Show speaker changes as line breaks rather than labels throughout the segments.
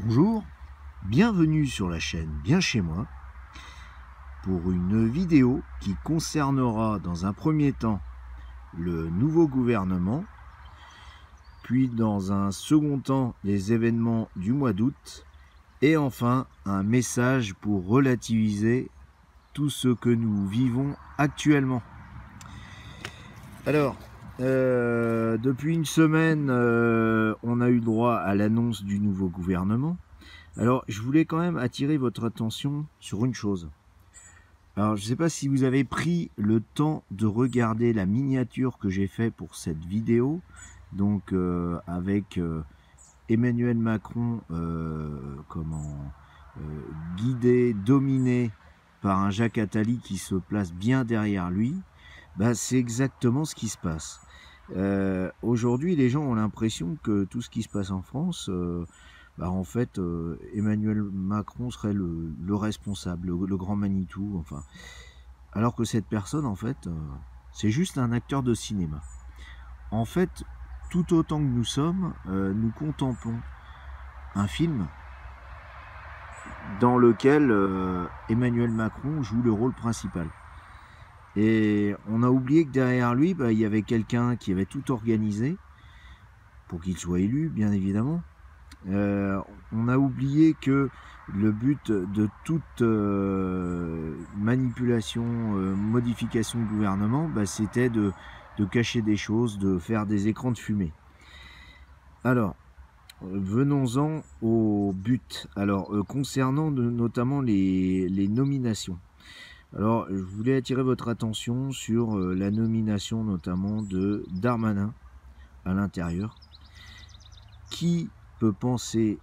Bonjour, bienvenue sur la chaîne Bien Chez Moi pour une vidéo qui concernera dans un premier temps le nouveau gouvernement, puis dans un second temps les événements du mois d'août et enfin un message pour relativiser tout ce que nous vivons actuellement. Alors, depuis une semaine, on a eu droit à l'annonce du nouveau gouvernement. Alors, je voulais quand même attirer votre attention sur une chose. Alors, je ne sais pas si vous avez pris le temps de regarder la miniature que j'ai faite pour cette vidéo, donc avec Emmanuel Macron guidé, dominé par un Jacques Attali qui se place bien derrière lui. Bah, c'est exactement ce qui se passe. Aujourd'hui, les gens ont l'impression que tout ce qui se passe en France, en fait, Emmanuel Macron serait le responsable, le grand Manitou, enfin. Alors que cette personne, en fait, c'est juste un acteur de cinéma. En fait, tout autant que nous sommes, nous contemplons un film dans lequel Emmanuel Macron joue le rôle principal. Et on a oublié que derrière lui, il y avait quelqu'un qui avait tout organisé pour qu'il soit élu, bien évidemment. On a oublié que le but de toute manipulation, modification de gouvernement, c'était de cacher des choses, de faire des écrans de fumée. Alors, venons-en au but. Alors, concernant notamment les nominations. Alors, je voulais attirer votre attention sur la nomination notamment de Darmanin à l'intérieur. Qui peut penser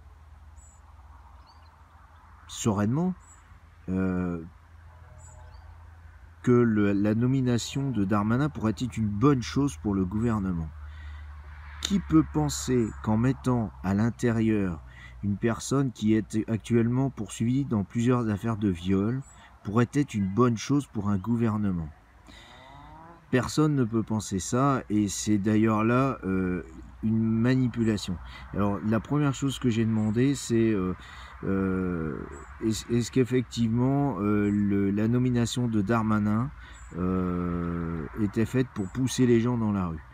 sereinement que la nomination de Darmanin pourrait être une bonne chose pour le gouvernement? Qui peut penser qu'en mettant à l'intérieur une personne qui est actuellement poursuivie dans plusieurs affaires de viol pourrait être une bonne chose pour un gouvernement? Personne ne peut penser ça, et c'est d'ailleurs là une manipulation. Alors la première chose que j'ai demandé, c'est est-ce qu'effectivement la nomination de Darmanin était faite pour pousser les gens dans la rue?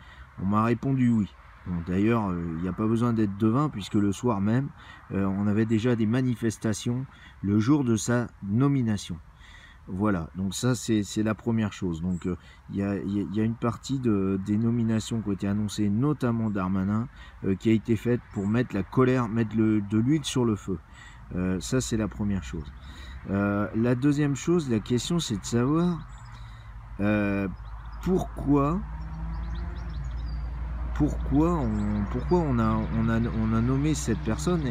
On m'a répondu oui. Bon, d'ailleurs, il n'y a pas besoin d'être devin, puisque le soir même, on avait déjà des manifestations le jour de sa nomination. Voilà, donc ça c'est la première chose. Donc il y a une partie des nominations qui ont été annoncées, notamment Darmanin, qui a été faite pour mettre la colère, mettre de l'huile sur le feu. Ça c'est la première chose. La deuxième chose, la question c'est de savoir pourquoi on a nommé cette personne,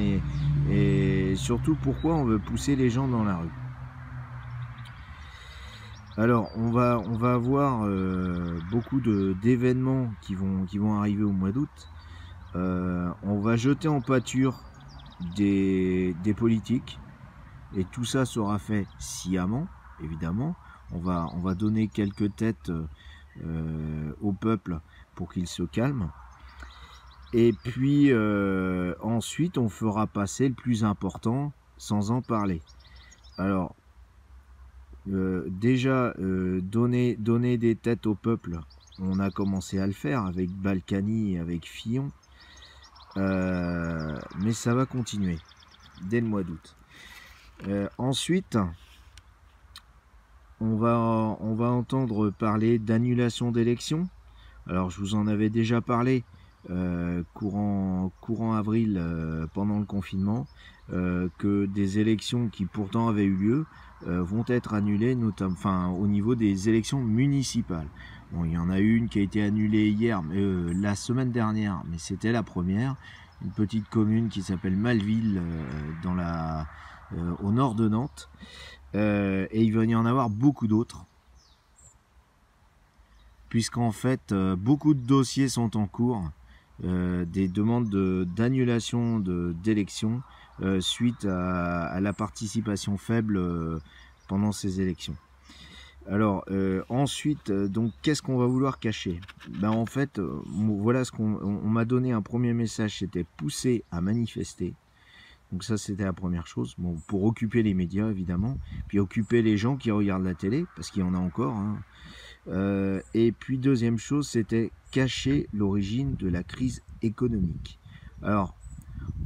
et surtout pourquoi on veut pousser les gens dans la rue. Alors, on va avoir beaucoup d'événements qui vont arriver au mois d'août. On va jeter en pâture des politiques, et tout ça sera fait sciemment, évidemment. On va donner quelques têtes au peuple pour qu'il se calme. Et puis ensuite, on fera passer le plus important sans en parler. Alors, déjà, donner des têtes au peuple, on a commencé à le faire avec Balkany et avec Fillon, mais ça va continuer dès le mois d'août. Ensuite, on va entendre parler d'annulation d'élections. Alors, je vous en avais déjà parlé courant avril, pendant le confinement, que des élections qui pourtant avaient eu lieu vont être annulées, notamment au niveau des élections municipales. Bon, il y en a une qui a été annulée hier, la semaine dernière, mais c'était la première. Une petite commune qui s'appelle Malville, au nord de Nantes. Et il va y en avoir beaucoup d'autres, puisqu'en fait, beaucoup de dossiers sont en cours, des demandes d'annulation d'élections suite à la participation faible pendant ces élections. Alors ensuite, donc qu'est-ce qu'on va vouloir cacher? En fait, voilà ce qu'on m'a donné un premier message, c'était pousser à manifester. Donc ça, c'était la première chose. Bon, pour occuper les médias, évidemment. Puis occuper les gens qui regardent la télé, parce qu'il y en a encore. Hein. Et puis deuxième chose, c'était cacher l'origine de la crise économique. Alors,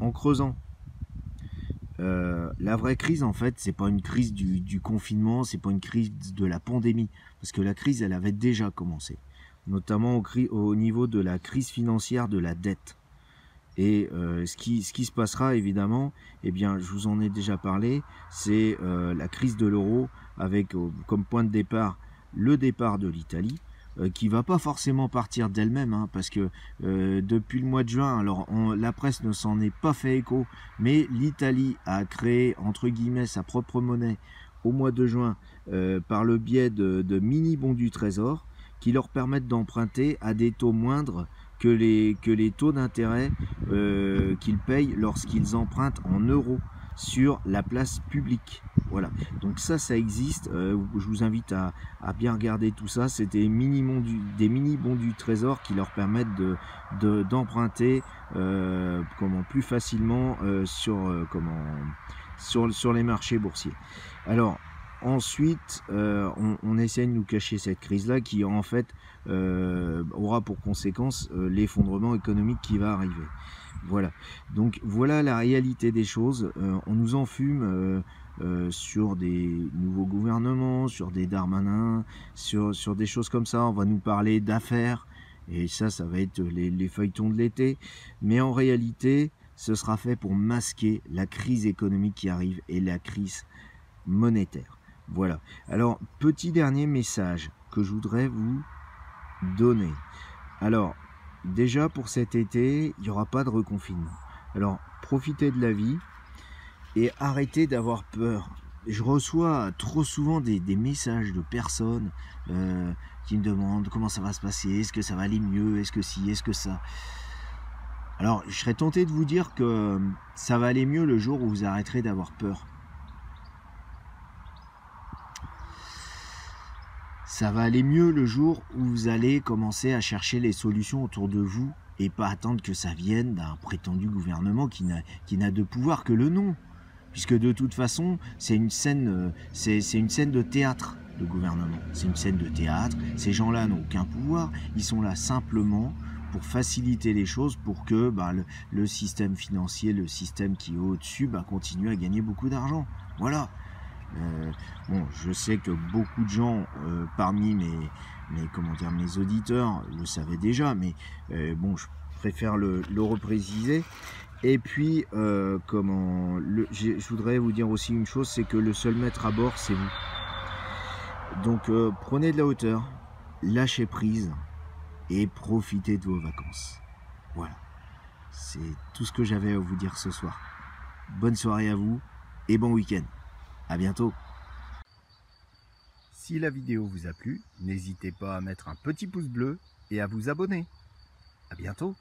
en creusant, la vraie crise, en fait, c'est pas une crise du confinement, c'est pas une crise de la pandémie, parce que la crise, elle avait déjà commencé, notamment au niveau de la crise financière de la dette. Et ce qui se passera, évidemment, eh bien, je vous en ai déjà parlé, c'est la crise de l'euro avec comme point de départ le départ de l'Italie, qui va pas forcément partir d'elle-même, hein, parce que depuis le mois de juin, alors la presse ne s'en est pas fait écho, mais l'Italie a créé, entre guillemets, sa propre monnaie au mois de juin par le biais de mini-bons du Trésor qui leur permettent d'emprunter à des taux moindres que les taux d'intérêt qu'ils payent lorsqu'ils empruntent en euros sur la place publique. Voilà, donc ça existe. Je vous invite à bien regarder tout ça. C'est des mini-bons du Trésor qui leur permettent d'emprunter plus facilement sur les marchés boursiers. Alors, ensuite, on essaie de nous cacher cette crise-là qui, en fait, aura pour conséquence l'effondrement économique qui va arriver. Voilà. Donc, voilà la réalité des choses. On nous enfume sur des nouveaux gouvernements, sur des Darmanin, sur des choses comme ça. On va nous parler d'affaires. Et ça va être les feuilletons de l'été. Mais en réalité, ce sera fait pour masquer la crise économique qui arrive et la crise monétaire. Voilà. Alors, petit dernier message que je voudrais vous donner. Alors, déjà pour cet été, il n'y aura pas de reconfinement. Alors, profitez de la vie et arrêtez d'avoir peur. Je reçois trop souvent des messages de personnes qui me demandent comment ça va se passer, est-ce que ça va aller mieux, est-ce que si, est-ce que ça. Alors, je serais tenté de vous dire que ça va aller mieux le jour où vous arrêterez d'avoir peur. Ça va aller mieux le jour où vous allez commencer à chercher les solutions autour de vous et pas attendre que ça vienne d'un prétendu gouvernement qui n'a de pouvoir que le nom. Puisque de toute façon, c'est une scène de théâtre, le gouvernement. C'est une scène de théâtre. Ces gens-là n'ont aucun pouvoir. Ils sont là simplement pour faciliter les choses, pour que le système financier, le système qui est au-dessus, continue à gagner beaucoup d'argent. Voilà. Bon, je sais que beaucoup de gens parmi mes auditeurs le savaient déjà, mais bon, je préfère le repréciser. Et puis, je voudrais vous dire aussi une chose, c'est que le seul maître à bord, c'est vous. Donc, prenez de la hauteur, lâchez prise et profitez de vos vacances. Voilà, c'est tout ce que j'avais à vous dire ce soir. Bonne soirée à vous et bon week-end. À bientôt.
Si la vidéo vous a plu, n'hésitez pas à mettre un petit pouce bleu et à vous abonner. À bientôt.